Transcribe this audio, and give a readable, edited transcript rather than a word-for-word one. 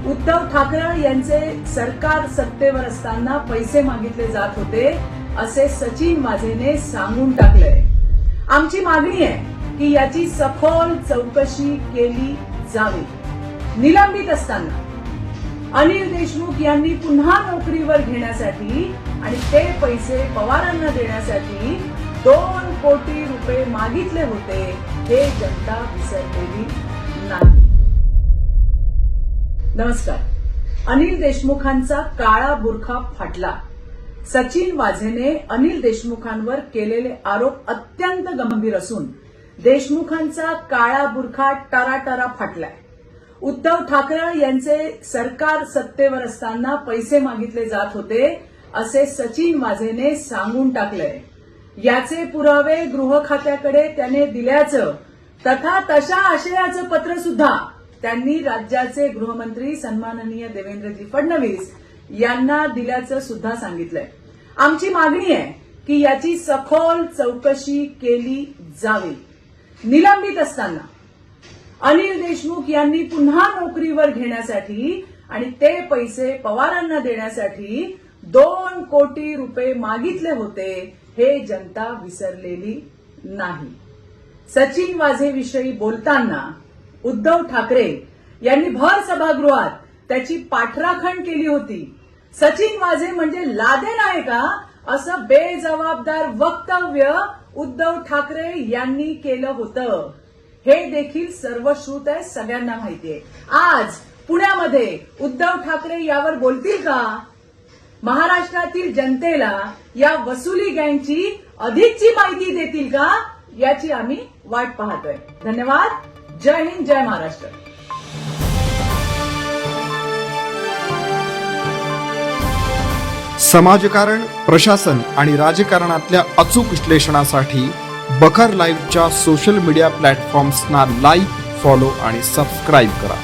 उद्धव ठाकरे यांचे सरकार सत्तेवर असताना पैसे मागितले जात होते असे सचिन वाझेने सांगून टाकलंय। आमची मागणी आहे की याची सखोल चौकशी केली जावी। निलंबित असताना अनिल देशमुख यांनी पुन्हा नोकरीवर घेण्यासाठी आणि ते पैसे पवारांना देण्यासाठी 2 कोटी रुपये मागितले होते, हे जनता विसरलेली नाही। नमस्कार। अनिल देशमुखांचा काळा बुरखा फाटला। सचिन वाझेने अनिल देशमुखांवर केलेले आरोप अत्यंत गंभीर असून देशमुखांचा काळा बुरखा टराटरा फाटलाय। उद्धव ठाकरे यांचे सरकार सत्तेवर असताना पैसे मागितले जात होते असे सचिन वाझेने सांगून टाकलंय। याचे पुरावे गृह खात्याकडे त्याने दिल्याचं तथा तशा आशयाचं पत्र सुद्धा त्यांनी राज्याचे गृहमंत्री सन्माननीय देवेंद्रजी फडणवीस यांना दिल्याचं सुद्धा सांगितलंय। आमची मागणी आहे की याची सखोल चौकशी केली जावी। निलंबित असताना अनिल देशमुख यांनी पुन्हा नोकरीवर घेण्यासाठी आणि ते पैसे पवारांना देण्यासाठी 2 कोटी रुपये मागितले होते, हे जनता विसरलेली नाही। सचिन वाझेविषयी बोलताना उद्धव ठाकरे यांनी भर सभागृहात त्याची पाठराखण केली होती। सचिन वाझे म्हणजे लादेन आहे का असं बेजबाबदार वक्तव्य उद्धव ठाकरे यांनी केलं होतं। हे देखील सर्वश्रुत आहे, सगळ्यांना माहिती आहे। आज पुण्यामध्ये उद्धव ठाकरे यावर बोलतील का? महाराष्ट्रातील जनतेला या वसुली गँगची अधिकची माहिती देतील का? याची आम्ही वाट पाहतोय। धन्यवाद। जय हिंद, जय महाराष्ट्र। समाजकारण, प्रशासन आणि राजकारणातल्या अचूक विश्लेषणासाठी बखर लाईव्हच्या सोशल मीडिया प्लॅटफॉर्म्सना लाईक, फॉलो आणि सबस्क्राईब करा।